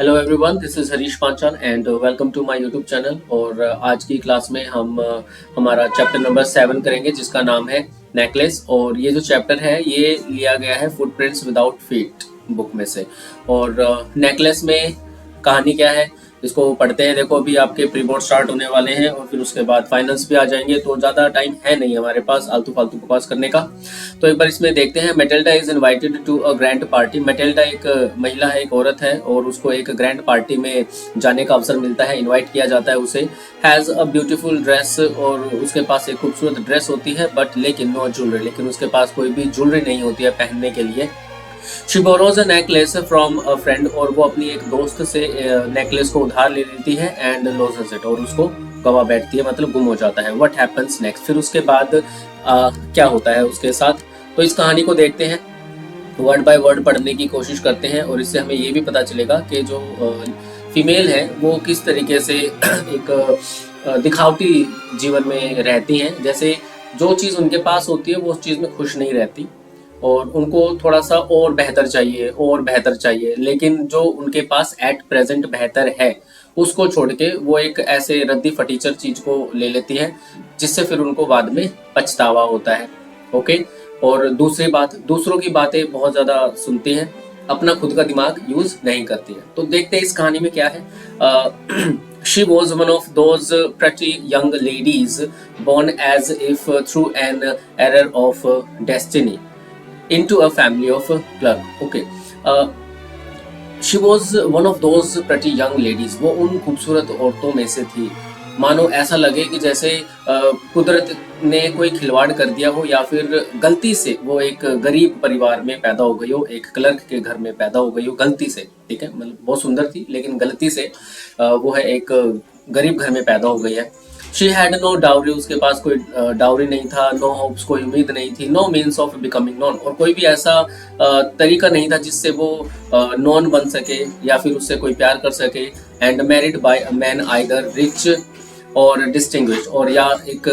Hello everyone, this is Harish Panchal and welcome to my YouTube channel. और आज की class में हम हमारा चैप्टर नंबर 7 करेंगे जिसका नाम है नेकलेस। और ये जो चैप्टर है ये लिया गया है फुटप्रिंट्स विदाउट फीट बुक में से। और नेकलेस में कहानी क्या है इसको पढ़ते हैं। देखो अभी आपके प्री बोर्ड स्टार्ट होने वाले हैं और फिर उसके बाद फाइनल्स भी आ जाएंगे, तो ज़्यादा टाइम है नहीं हमारे पास आलतू फालतू बकवास करने का। तो एक बार इसमें देखते हैं। Matilda is invited to a grand party. Matilda एक महिला है, एक औरत है और उसको एक ग्रैंड पार्टी में जाने का अवसर मिलता है, इनवाइट किया जाता है उसे। हैज़ अ ब्यूटीफुल ड्रेस, और उसके पास एक खूबसूरत ड्रेस होती है बट लेकिन नो ज्वेलरी, लेकिन उसके पास कोई भी ज्वेलरी नहीं होती है पहनने के लिए। She borrows a necklace from a friend, और वो अपनी एक दोस्त से नेकलेस को उधार ले लेती है एंड लॉसेस इट, और उसको गवा बैठती है, मतलब गुम हो जाता है। व्हाट हैपेंस नेक्स्ट, फिर उसके बाद क्या होता है उसके साथ। तो इस कहानी को देखते हैं, वर्ड बाय वर्ड पढ़ने की कोशिश करते हैं और इससे हमें ये भी पता चलेगा कि जो फीमेल है वो किस तरीके से एक दिखावटी जीवन में रहती हैं। जैसे जो चीज़ उनके पास होती है वो उस चीज़ में खुश नहीं रहती और उनको थोड़ा सा और बेहतर चाहिए और बेहतर चाहिए, लेकिन जो उनके पास एट प्रेजेंट बेहतर है उसको छोड़ के वो एक ऐसे रद्दी फटीचर चीज को ले लेती है जिससे फिर उनको बाद में पछतावा होता है। ओके। और दूसरी बात, दूसरों की बातें बहुत ज्यादा सुनती हैं, अपना खुद का दिमाग यूज नहीं करती है। तो देखते हैं इस कहानी में क्या है। She was one of those pretty young ladies born as if through an error of destiny into a family of clerk. Okay. She was one of those pretty young ladies. वो उन खूबसूरत औरतों में से थी, मानो ऐसा लगे कि जैसे कुदरत ने कोई खिलवाड़ कर दिया हो या फिर गलती से वो एक गरीब परिवार में पैदा हो गई हो, एक क्लर्क के घर में पैदा हो गई हो गलती से। ठीक है, मतलब बहुत सुंदर थी लेकिन गलती से वो है एक गरीब घर में पैदा हो गई है। शी हैड नो डाउरी, उसके पास कोई डाउरी नहीं था। नो होप्स, कोई उम्मीद नहीं थी। No means of becoming known, और कोई भी ऐसा तरीका नहीं था जिससे वो नॉन बन सके या फिर उससे कोई प्यार कर सके। And married bye a man either rich और डिस्टिंग्विश्ड, और या एक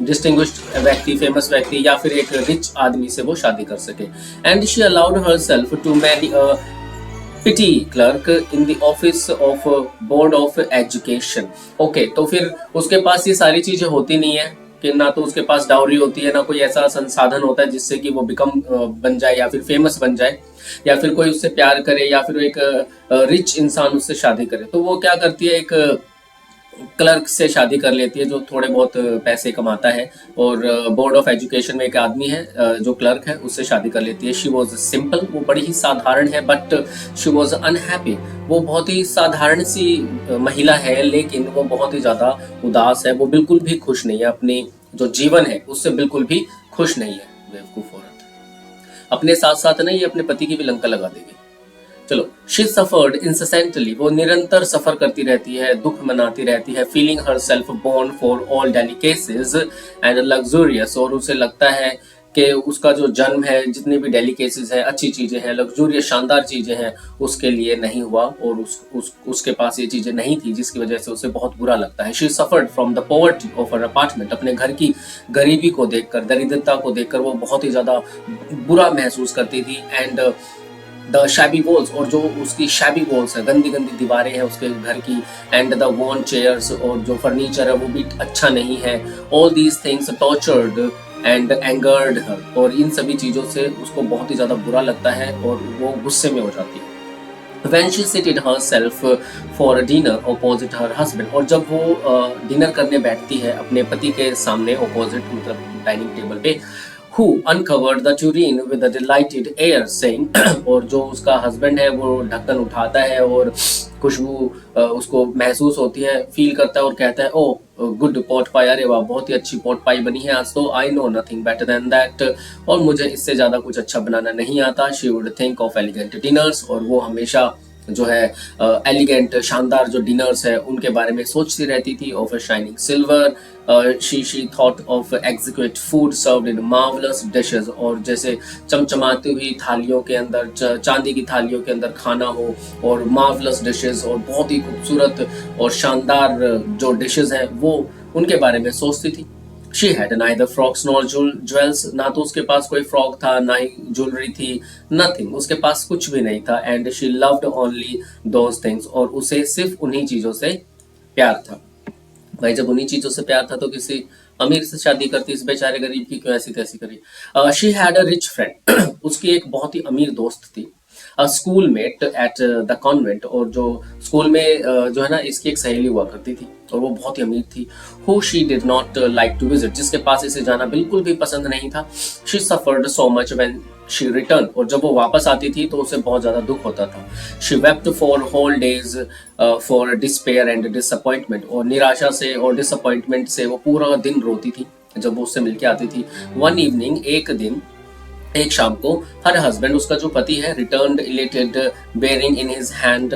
डिस्टिंग्विश्ड व्यक्ति, फेमस व्यक्ति, या फिर एक रिच आदमी से वो शादी कर सके। And she allowed herself to marry a petty clerk in the office of board of education. Okay, तो फिर उसके पास ये सारी चीजें होती नहीं है कि ना तो उसके पास डाउरी होती है, ना कोई ऐसा संसाधन होता है जिससे कि वो बिकम बन जाए या फिर फेमस बन जाए या फिर कोई उससे प्यार करे या फिर एक रिच इंसान उससे शादी करे। तो वो क्या करती है, एक क्लर्क से शादी कर लेती है जो थोड़े बहुत पैसे कमाता है, और बोर्ड ऑफ एजुकेशन में एक आदमी है जो क्लर्क है, उससे शादी कर लेती है। शी वॉज सिंपल, वो बड़ी ही साधारण है, बट शी वॉज अनहैप्पी, वो बहुत ही साधारण सी महिला है लेकिन वो बहुत ही ज़्यादा उदास है। वो बिल्कुल भी खुश नहीं है, अपनी जो जीवन है उससे बिल्कुल भी खुश नहीं है। बेवकूफ़ औरत अपने साथ साथ नहीं, ये अपने पति की भी लंका लगा देगी। चलो, शी सफर्ड इंसेंटली, वो निरंतर सफर करती रहती है, दुख मनाती रहती है। Feeling herself born for all delicacies and luxurious, और उसे लगता है कि उसका जो जन्म है, जितनी भी डेलिकेसीज है, अच्छी चीजें हैं, लग्जूरियस शानदार चीजें हैं, उसके लिए नहीं हुआ, और उसके पास ये चीजें नहीं थी जिसकी वजह से उसे बहुत बुरा लगता है। She suffered from the poverty of her apartment, अपने घर की गरीबी को देखकर, दरिद्रता को देखकर वो बहुत ही ज्यादा बुरा महसूस करती थी। एंड द शैबी वॉल्स, और जो उसकी शैबी वॉल्स है, गंदी गंदी दीवारें हैं उसके घर की। एंड द वॉर्न चेयर्स, और जो फर्नीचर है वो भी अच्छा नहीं है। All these things tortured and angered her, और इन सभी चीज़ों से उसको बहुत ही ज़्यादा बुरा लगता है और वो गुस्से में हो जाती है। When she seated herself for a dinner opposite her husband, और जब वो डिनर करने बैठती है अपने पति के सामने, ऑपोजिट मतलब डाइनिंग टेबल पे, who uncovered the tureen with a delighted air saying, और जो उसका हस्बैंड है वो ढक्कन उठाता है और खुशबू उसको महसूस होती है, फील करता है और कहता है, ओ गुड पॉट पाई, अरे वाह बहुत ही अच्छी पॉट पाई बनी है आज तो। I know nothing better than that, और मुझे इससे ज़्यादा कुछ अच्छा बनाना नहीं आता। She would think of elegant dinners, और वो हमेशा जो है एलिगेंट शानदार जो डिनर्स है उनके बारे में सोचती रहती थी। Of a shining silver she thought of execute food served in marvellous dishes, और जैसे चमचमाती हुई थालियों के अंदर, चांदी की थालियों के अंदर खाना हो, और मार्वलस डिशेस, और बहुत ही खूबसूरत और शानदार जो डिशेस हैं वो उनके बारे में सोचती थी। She had neither frocks nor jewels, ना तो उसके पास कोई फ्रॉक था ना ही ज्वेलरी थी, नथिंग, उसके पास कुछ भी नहीं था। And she loved only those things, और उसे सिर्फ उन्हीं चीजों से प्यार था। भाई जब उन्हीं चीजों से प्यार था तो किसी अमीर से शादी करती, इस बेचारे गरीब की क्यों ऐसी तैसी करी। She had a rich friend, उसकी एक बहुत ही अमीर दोस्त थी। A school mate at the convent, और जो स्कूल में जो है ना इसकी एक सहेली हुआ करती थी और वो बहुत ही अमीर थी। Who she did not like to visit, जिसके पास इसे जाना बिल्कुल भी पसंद नहीं था। She suffered so much when she return, और जब वो वापस आती थी तो उसे बहुत ज्यादा दुख होता था। She wept for whole days for despair and disappointment, और निराशा से और डिसअपॉइंटमेंट से वो पूरा दिन रोती थी जब वो उससे मिलके आती थी। वन इवनिंग, एक शाम को, हर हस्बैंड, उसका जो पति है, returned elated bearing in his hand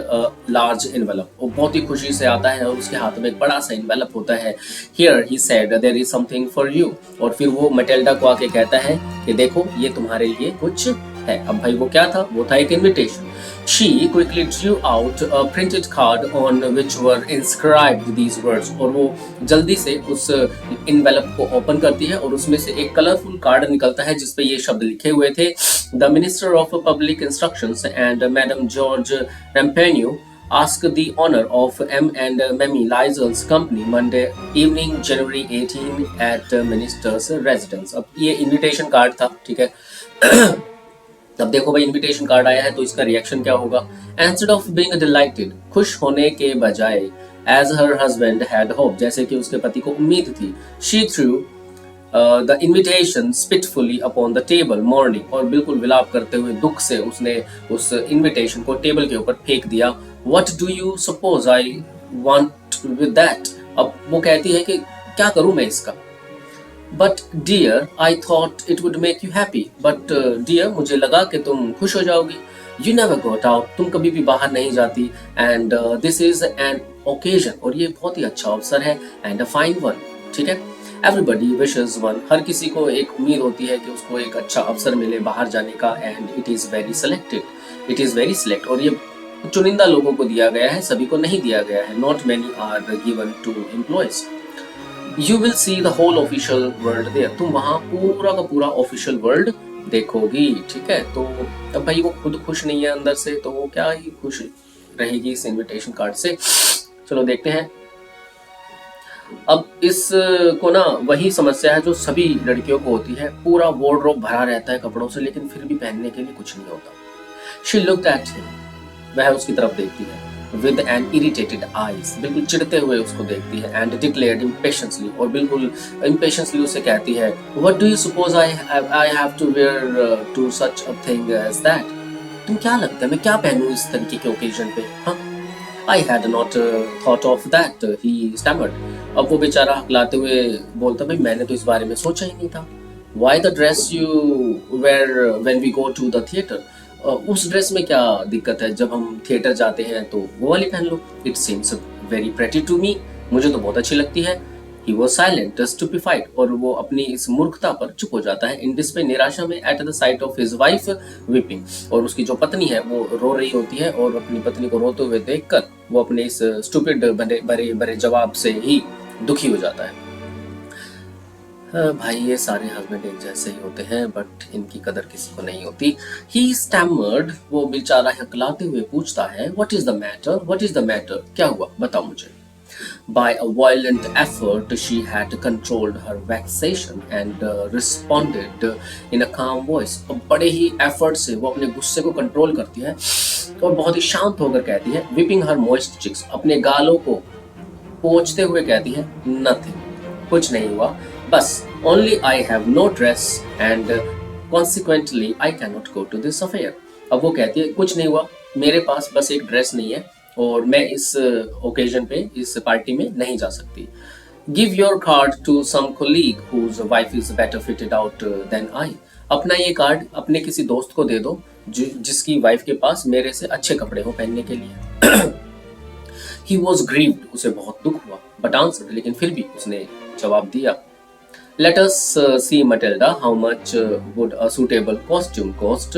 large envelope, वो बहुत ही खुशी से आता है और उसके हाथ में एक बड़ा सा एनवेलप होता है। Here he said there is something for you, और फिर वो मैटिल्डा को आके कहता है कि देखो ये तुम्हारे लिए कुछ है। अब भाई वो क्या था, वो था एक invitation. She quickly drew out a printed card on which were inscribed these words, और वो जल्दी से उस इनवेलप को ओपन करती है और उसमें से एक कलरफुल कार्ड निकलता है जिसपे ये शब्द लिखे हुए थे। The minister of public instructions and madam George Ramponneau ask the honor of M and Mamie Liesel's company Monday evening January 18 at minister's residence। अब ये इनविटेशन कार्ड था, ठीक है। अब देखो भाई इनविटेशन कार्ड आया है तो इसका रिएक्शन क्या होगा। इंस्टेड ऑफ बीइंग डिलाइटेड, खुश होने के बजाय, as her husband had hoped, जैसे कि उसके पति को उम्मीद थी, she threw the invitation spitefully upon the table morning, और बिल्कुल विलाप करते हुए दुख से उसने उस इनविटेशन को टेबल के ऊपर फेंक दिया। What do you suppose I want with that, अब वो कहती है कि क्या करूं मैं इसका। But dear I thought it would make you happy, but dear मुझे लगा कि तुम खुश हो जाओगी। यू नेवर गोट आउट, तुम कभी भी बाहर नहीं जाती। And this is an occasion, और ये बहुत ही अच्छा अवसर है। एंड अ फाइन वन, ठीक है। एवरीबडी विशेस वन, हर किसी को एक उम्मीद होती है कि उसको एक अच्छा अवसर मिले बाहर जाने का। And it is very selected, it is very select, और ये चुनिंदा लोगों को दिया गया है, सभी को नहीं दिया गया है। Not many are given to employees. You will see the whole official world there, तुम वहां पूरा का पूरा ऑफिशियल वर्ल्ड देखोगी, ठीक है। तो अब भाई वो खुद खुश नहीं है अंदर से, तो वो क्या ही खुश रहेगी इस इनविटेशन कार्ड से। चलो देखते हैं। अब इस को ना वही समस्या है जो सभी लड़कियों को होती है, पूरा वार्डरोब भरा रहता है कपड़ों से, लेकिन फिर भी पहनने के लिए कुछ नहीं होता। शी लुक्ड एट हिम, वह उसकी तरफ देखती है। With an irritated eyes, बिल्कुल चिढ़ते हुए उसको देखती है। And declared impatiently, और बिल्कुल impatiently उसे कहती है, What do you suppose I have to wear to such a thing as that? तुम क्या लगता है मैं क्या पहनूं इस तरीके के ओकेजन पे, हाँ? I had not thought of that, he stammered. अब वो बेचारा हकलाते हुए बोलता, भाई मैंने तो इस बारे में सोचा ही नहीं था। Why the dress you wear when we go to the theatre? उस ड्रेस में क्या दिक्कत है, जब हम थिएटर जाते हैं तो वो वाली पहन लो। It seems very pretty to me, मुझे तो बहुत अच्छी लगती है। ही वॉज साइलेंट स्टूपिफाइड, और वो अपनी इस मूर्खता पर चुप हो जाता है। इन डिस्पे, निराशा में, at the site of his wife weeping, और उसकी जो पत्नी है वो रो रही होती है, और अपनी पत्नी को रोते हुए देखकर वो अपने इस स्टूपिड बड़े जवाब से ही दुखी हो जाता है। भाई ये सारे हस्बैंड एक जैसे ही होते हैं, बट इनकी कदर किसी को नहीं होती। ही स्टैमर्ड, वो बेचारा हकलाते हुए पूछता है, what is the matter, what is the matter, क्या हुआ बताओ मुझे। By a violent effort she had controlled her vexation and responded in a calm voice। और बड़े ही एफर्ट से वो अपने गुस्से को कंट्रोल करती है और बहुत ही शांत होकर कहती है, whipping her moist cheeks, अपने गालों को पोंछते हुए कहती है, nothing, कुछ नहीं हुआ, बस only I have no dress and consequently I cannot go to this affair। अब वो कहती है कुछ नहीं हुआ, मेरे पास बस एक ड्रेस नहीं है और मैं इस ओकेजन पे, इस पार्टी में नहीं जा सकती। Give your card to some colleague whose wife is better fitted out than I। अपना ये कार्ड अपने किसी दोस्त को दे दो जिसकी वाइफ के पास मेरे से अच्छे कपड़े हो पहनने के लिए। He was grieved, उसे बहुत दुख हुआ, but answered, लेकिन फिर भी उसने जवाब दिया। Let us see Matilda, how much would a suitable costume cost?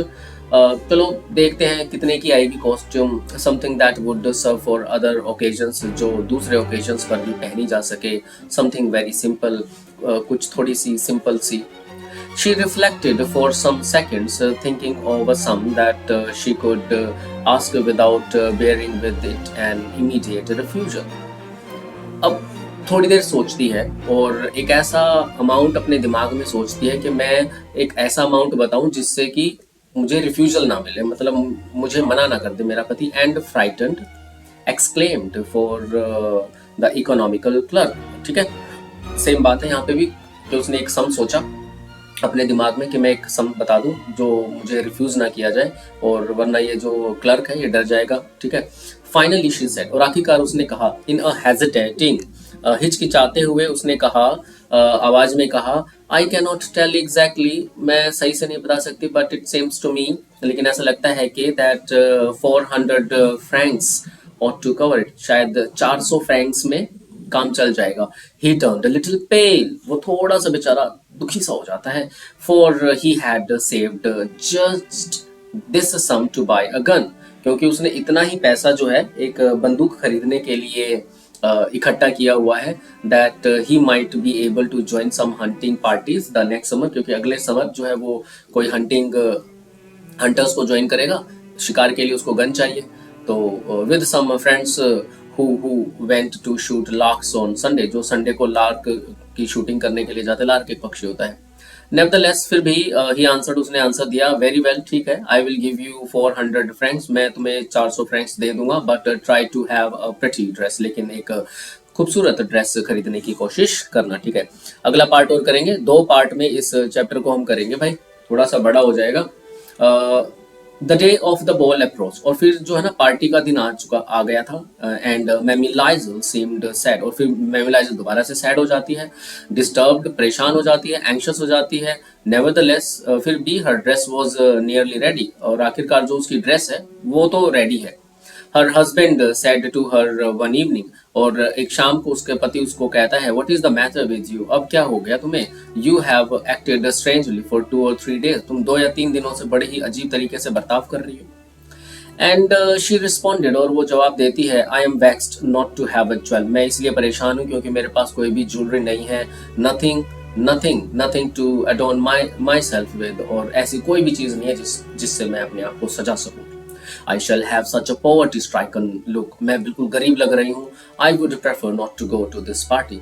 चलो देखते हैं कितने की आएगी costume. Something that would serve for other occasions, जो दूसरे ओकेजन्स पर भी पहनी जा सके। समथिंग वेरी सिंपल, कुछ थोड़ी सी सिंपल सी। She reflected for some seconds, thinking of a sum that she could ask without bearing with it an immediate refusal. अब थोड़ी देर सोचती है और एक ऐसा अमाउंट अपने दिमाग में सोचती है कि मैं एक ऐसा अमाउंट बताऊं जिससे कि मुझे रिफ्यूजल ना मिले, मतलब मुझे मना ना कर दे मेरा पति। And frightened exclaimed for the economical clerk. ठीक है, सेम बात है यहाँ पे भी कि उसने एक सम सोचा अपने दिमाग में कि मैं एक सम बता दूं जो मुझे रिफ्यूज ना किया जाए, और वरना ये जो क्लर्क है ये डर जाएगा। ठीक है, फाइनली शी सेड, और आखिरकार उसने कहा, इन अ हेजिटेटिंग, हिचकिचाते हुए उसने कहा, आवाज में कहा, I can not tell exactly, मैं सही से नहीं बता सकती, but it seems to me, लेकिन ऐसा लगता है कि that 400 francs ought to cover it, शायद 400 फ्रैंक्स में काम चल जाएगा। He turned a little pale, वो थोड़ा सा बेचारा दुखी सा हो जाता है। For he had saved just this sum to buy a gun, क्योंकि उसने इतना ही पैसा जो है एक बंदूक खरीदने के लिए इकट्ठा किया हुआ है। That he might be able to join some hunting parties the next summer, क्योंकि अगले समर जो है वो कोई हंटर्स को ज्वाइन करेगा, शिकार के लिए उसको गन चाहिए। तो with some friends who went to shoot larks on Sunday, जो संडे को लार्क की शूटिंग करने के लिए जाते हैं। लार्क एक पक्षी होता है। Nevertheless, फिर भी he answered, उसने आंसर दिया, very well, ठीक है, I will give you 400 francs, मैं तुम्हें 400 फ्रैंक्स दे दूंगा, but try to have a pretty dress, लेकिन एक खूबसूरत ड्रेस खरीदने की कोशिश करना। ठीक है, अगला पार्ट और करेंगे, 2 पार्ट में इस चैप्टर को हम करेंगे भाई, थोड़ा सा बड़ा हो जाएगा। The day of the ball approach, और फिर जो है ना पार्टी का दिन आ गया था। एंड मैमी लाइजल सीम्ड सैड, और फिर मैमी लाइजल दोबारा से सैड हो जाती है, डिस्टर्ब्ड परेशान हो जाती है, एंग्शियस हो जाती है। नेवरदलेस, फिर भी हर ड्रेस वाज नियरली रेडी, और आखिरकार जो उसकी ड्रेस है वो तो रेडी है। हर husband said to her one evening, और एक शाम को उसके पति उसको कहता है, what is the matter with you, अब क्या हो गया तुम्हें, you have acted strangely for 2 or 3 days, तुम 2 या 3 दिनों से बड़े ही अजीब तरीके से बर्ताव कर रही हो। एंड शी रिस्पॉन्डेड, और वो जवाब देती है, I am vexed not to have a jewel, मैं इसलिए परेशान हूँ क्योंकि मेरे पास कोई भी ज्वेलरी नहीं है। Nothing to adorn myself with, और ऐसी कोई भी चीज नहीं है जिससे मैं अपने आप को सजा सकूं। I shall have such a poverty stricken look, मैं बिल्कुल गरीब लग रही हूँ। I would prefer not to go to this party,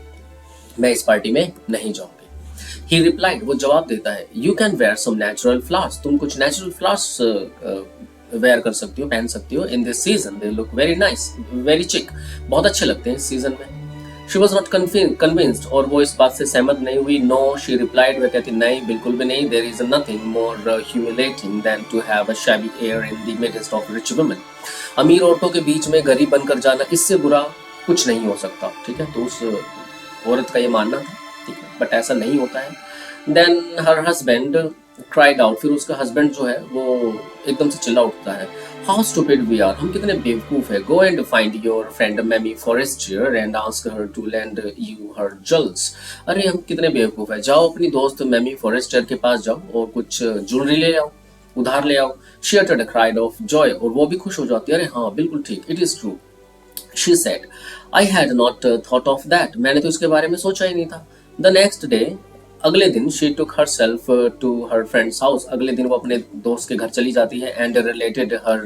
मैं इस पार्टी में नहीं जाऊंगी। He replied, वो जवाब देता है, you can wear some natural flowers, तुम कुछ natural flowers वेयर कर सकती हो, पहन सकती हो। In this season they look very nice, very chic, बहुत अच्छे लगते हैं इस सीजन में। She was not convinced, और वो इस बात से सहमत नहीं हुई। No, she replied, वह कहती नहीं, बिल्कुल भी नहीं। There is nothing more humiliating than to have a shabby air in the midst of rich women. अमीर औरतों के बीच में गरीब बनकर जाना, इससे बुरा कुछ नहीं हो सकता। ठीक है, तो उस औरत का ये मानना था, ठीक है, बट ऐसा नहीं होता है। Then her husband cried out, फिर उसका हस्बैंड जो है वो एकदम से चिल्ला उठता है, How stupid we are, हम कितने बेवकूफ है। Go and find your friend Mamie Forestier and ask her to lend you her jewels. अरे हम कितने बेवकूफ है, जाओ अपनी दोस्त मैमी फॉरेस्टर के पास जाओ और कुछ ज्वेलरी ले आओ, उधार ले आओ। She uttered a cry of joy, और वो भी खुश हो जाती है, अरे हाँ बिल्कुल ठीक, it is true. She said, I had not thought of that, मैंने तो इसके बारे में सोचा ही नहीं था। The next day, अगले दिन she took herself to her friend's house, अगले दिन वो अपने दोस्त के घर चली जाती है। and related her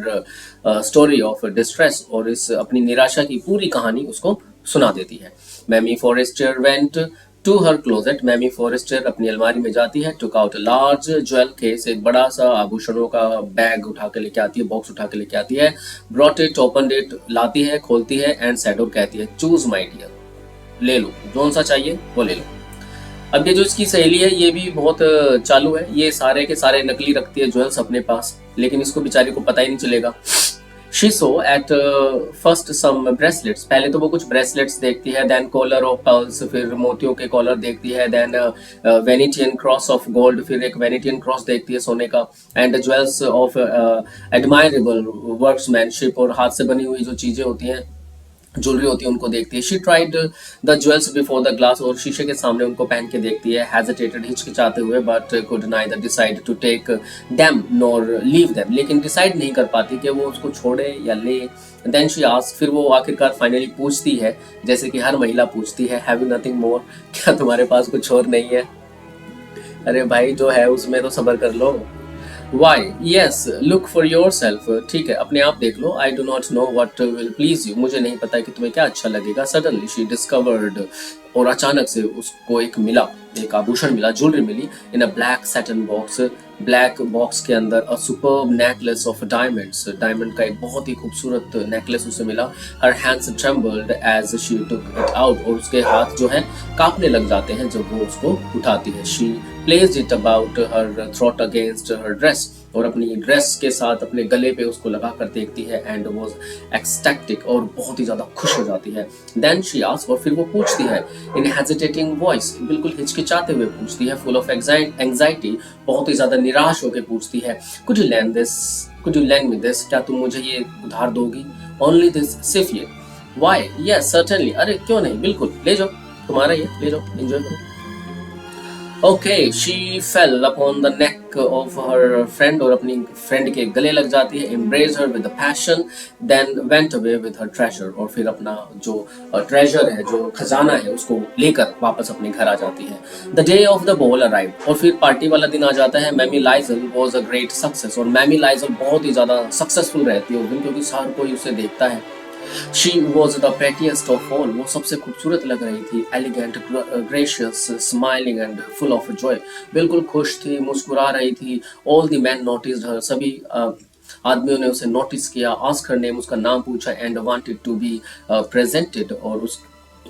story of distress, और इस अपनी निराशा की पूरी कहानी उसको सुना देती है। Mamie Forrester went to her closet, Mamie Forrester अपनी अलमारी में जाती है। took out a large jewel case, एक बड़ा सा आभूषणों का बैग उठा के लेके आती है, बॉक्स उठा के लेके आती है। brought it, opened it, लाती है, खोलती है, and said, और कहती है, choose my dear, ले लो, जोन सा चाहिए वो ले लो। अब ये जो इसकी सहेली है ये भी बहुत चालू है, ये सारे के सारे नकली रखती है ज्वेल्स अपने पास, लेकिन इसको बेचारी को पता ही नहीं चलेगा। She saw at first some bracelets, पहले तो वो कुछ ब्रेसलेट्स देखती है, then collar of pearls, फिर मोतियों के कॉलर देखती है, then Venetian cross of gold, फिर एक Venetian cross देखती है सोने का, and jewels of admirable workmanship, और हाथ से बनी हुई जो चीजें होती हैं ज्वेलरी होती है उनको देखती है। She tried the jewels before the glass, और शीशे के सामने उनको पहन के देखती है, हेजिटेटेड हिचकिचाते हुए, but could neither decide to take them nor leave them, लेकिन डिसाइड नहीं कर पाती कि वो उसको छोड़े या ले। देन शी आस्क्ड, फिर वो आखिरकार फाइनली पूछती है, जैसे कि हर महिला पूछती है, हैव यू नथिंग मोर, क्या तुम्हारे पास कुछ और नहीं है? अरे भाई जो है उसमें तो सब्र कर लो। Why? Yes, look for yourself. ठीक है, अपने आप देख लो। I do not know what will please you. मुझे नहीं पता कि तुम्हें क्या अच्छा लगेगा। Suddenly she discovered, और अचानक से उसको एक आभूषण मिला, ज्वेलरी मिली, in a black satin box. Black box के अंदर a superb necklace of diamonds. Diamond का एक बहुत ही खूबसूरत नेकलेस उसे मिला। Her hands trembled as she took it out. और उसके हाथ जो है कांपने लग जाते हैं जब वो उसको उठाती है। She placed it about her throat against her dress. और अपनी ड्रेस के साथ अपने गले पे उसको लगा कर देखती है, एंड वॉज एक्सटैटिक, और बहुत ही ज्यादा खुश हो जाती है। देन शी आस्क्ड, और फिर वो पूछती है इन हेजिटेटिंग वॉइस, बिल्कुल हिचकिचाते हुए पूछती है, फुल ऑफ एंजाइटी, बहुत ही ज्यादा निराश होकर पूछती है, could you land me this, क्या तुम मुझे ये उधार दोगी? ओनली दिस, सिर्फ ये? वाई? यस सर्टेनली, अरे क्यों नहीं, बिल्कुल ले जाओ, तुम्हारा ये ले जाओ, एंजॉय करो। Okay, she fell upon the neck of her friend, और अपनी फ्रेंड के गले लग जाती है, embraced her with a passion, then went away with her treasure, और फिर अपना जो treasure है, जो खजाना है, उसको लेकर वापस अपने घर आ जाती है। The day of the ball arrived, और फिर पार्टी वाला दिन आ जाता है। मैमी Lizol was a great success, और मैमी लाइजल बहुत ही ज़्यादा सक्सेसफुल रहती है उस दिन, क्योंकि हर कोई उसे देखता है। She was the prettiest of all. वो सबसे खूबसूरत लग रही थी। Elegant, gracious, smiling and full of joy. बिल्कुल खुश थी, मुस्कुरा रही थी। All the men noticed her. सभी आदमियों ने उसे नोटिस किया। Asked her name, उसका नाम पूछा, and wanted to be presented, और उस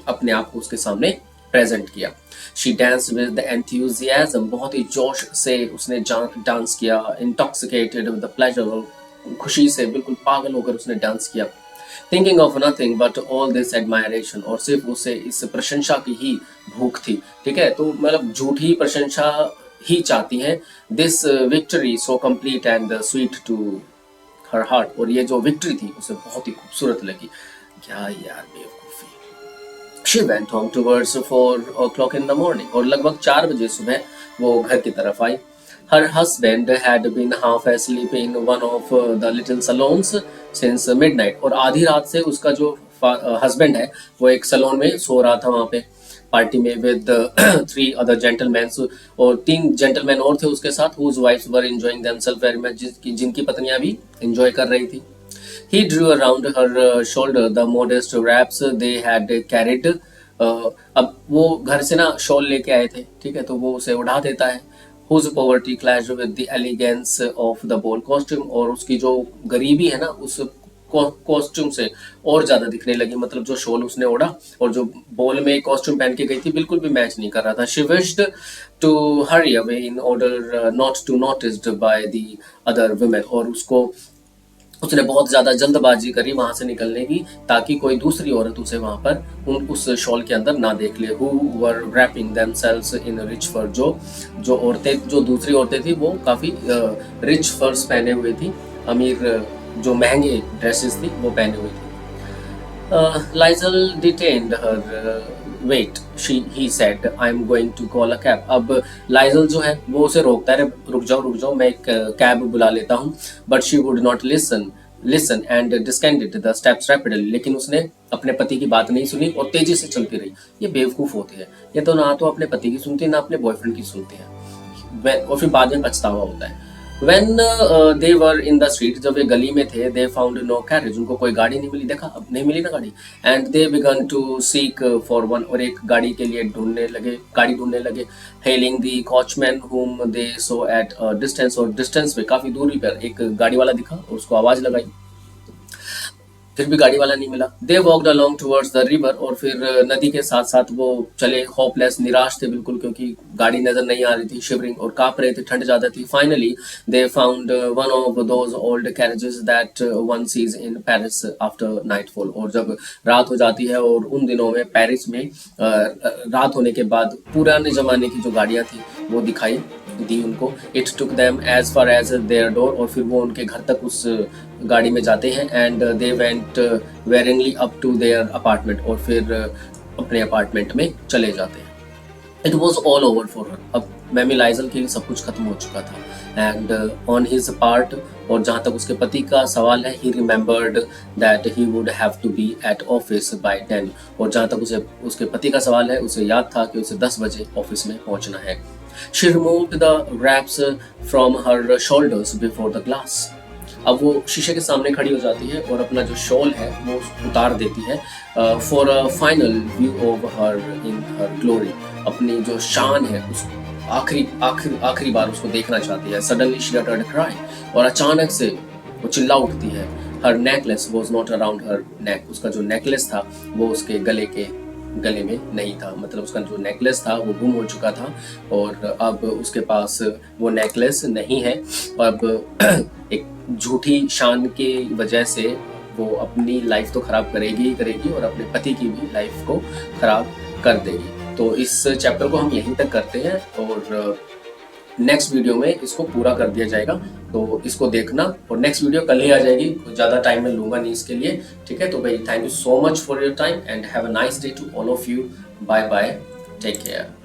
अपने आप को उसके सामने प्रेजेंट किया। She danced with the enthusiasm. बहुत ही जोश से उसने डांस किया। Intoxicated with the pleasure, और खुशी से बिल्कुल पागल होकर उसने डांस किया। Thinking of nothing but all this admiration, और सिर्फ उसे इस प्रशंसा की ही भूख थी। ठीक है, तो मतलब झूठी प्रशंसा ही चाहती हैं। This victory so complete and sweet to her heart, और ये जो विक्ट्री थी उसे बहुत ही खूबसूरत लगी। क्या यार बेवकूफ़ी। She went home towards 4 o'clock in the morning, और लगभग 4 बजे सुबह वो घर की तरफ आई। Her husband had been half asleep in one of the little salons since midnight, और आधी रात से उसका जो हस्बैंड है वो एक सलोन में सो रहा था वहाँ पे पार्टी में, विद 3 other gentlemen, और 3 जेंटलमैन और थे उसके साथ, whose wives were enjoying themselves very much, जिनकी पत्नियां भी एंजॉय कर रही थी। He drew around her shoulder the modest wraps they had carried. अब वो घर से ना शॉल लेके आए थे, ठीक है, तो वो उसे उड़ा देता है। Whose poverty clashed with the elegance of the ball costume, और उसकी जो गरीबी है ना उस कॉस्ट्यूम से और ज्यादा दिखने लगी। मतलब जो शॉल उसने ओढ़ा और जो बॉल में कॉस्ट्यूम पहन के गई थी बिल्कुल भी मैच नहीं कर रहा था। She wished to hurry away in order not to noticed by the other women, और उसने बहुत ज्यादा जल्दबाजी करी वहां से निकलने की, ताकि कोई दूसरी औरत उसे वहां पर उस शॉल के अंदर ना देख ले। Who were wrapping themselves in rich fur, जो दूसरी औरतें थी वो काफी रिच फर्स पहने हुए थी, अमीर जो महंगे ड्रेसेस थी वो पहने हुई थी। Lizel detained her. Wait, he said, I'm going to call a cab. अब लाइजल जो है वो उसे रोकता है, रुक जाओ, मैं एक कैब बुला लेता हूँ। But she would not listen and descended the steps rapidly. लेकिन उसने अपने पति की बात नहीं सुनी और तेजी से चलती रही। ये बेवकूफ होती है, ये तो ना तो अपने पति की सुनती है ना अपने बॉयफ्रेंड की सुनती है, और फिर बाद में पछतावा होता है। When they were in the street, जब वे गली में थे, they found no carriage, उनको कोई गाड़ी नहीं मिली। देखा, अब नहीं मिली ना गाड़ी। And they began to seek for one, और एक गाड़ी के लिए गाड़ी ढूंढने लगे। Hailing the coachman whom they saw at a distance, और डिस्टेंस पे काफी दूरी पर एक गाड़ी वाला दिखा और उसको आवाज लगाई, फिर भी गाड़ी वाला नहीं मिला। They walked along towards the river, और फिर नदी के साथ साथ वो चले, होपलेस, निराश थे बिल्कुल, क्योंकि गाड़ी नजर नहीं आ रही थी, शिवरिंग और कांप रहे थे, ठंड ज्यादा थी। Finally they found one of those old carriages that one seize in Paris after nightfall. और जब रात हो जाती है, और उन दिनों में पेरिस में रात होने के बाद पुराने जमाने की जो गाड़ियां थी वो दिखाई दी उनको। It took them as far as their door, और फिर वो उनके घर तक उस गाड़ी में जाते हैं। एंड दे वेंट वेरिंगली अप टू देयर अपार्टमेंट, और फिर अपने अपार्टमेंट में चले जाते हैं। It was all over for her. अब मैमी लाइजल के लिए सब कुछ खत्म हो चुका था। एंड ऑन हिज पार्ट, और जहाँ तक उसके पति का सवाल है, he remembered that he would have to be at office by 10। और जहाँ तक उसके पति का सवाल है, उसे याद था कि उसे 10 बजे ऑफिस में पहुंचना है। She removed the wraps from her shoulders before the glass. अब वो शीशे के सामने खड़ी हो जाती है और अपना जो शॉल है वो उतार देती है for a final view of her in her glory. अपनी जो शान है उस आखिरी बार उसको देखना चाहती है। Suddenly she uttered a cry, और अचानक से वो चिल्ला उठती है। हर नेकलेस वाज नॉट अराउंड हर नेक। उसका जो नेकलेस था वो उसके गले में नहीं था, मतलब उसका जो नेकलेस था वो गुम हो चुका था, और अब उसके पास वो नेकलेस नहीं है। अब एक झूठी शान की वजह से वो अपनी लाइफ तो खराब करेगी ही करेगी, और अपने पति की भी लाइफ को खराब कर देगी। तो इस चैप्टर को हम यहीं तक करते हैं, और नेक्स्ट वीडियो में इसको पूरा कर दिया जाएगा। तो इसको देखना, और नेक्स्ट वीडियो कल ही आ जाएगी, ज़्यादा टाइम मैं लूँगा नहीं इसके लिए, ठीक है। तो भाई thank you so much for your time and have a nice day to all of you. Bye bye, take care.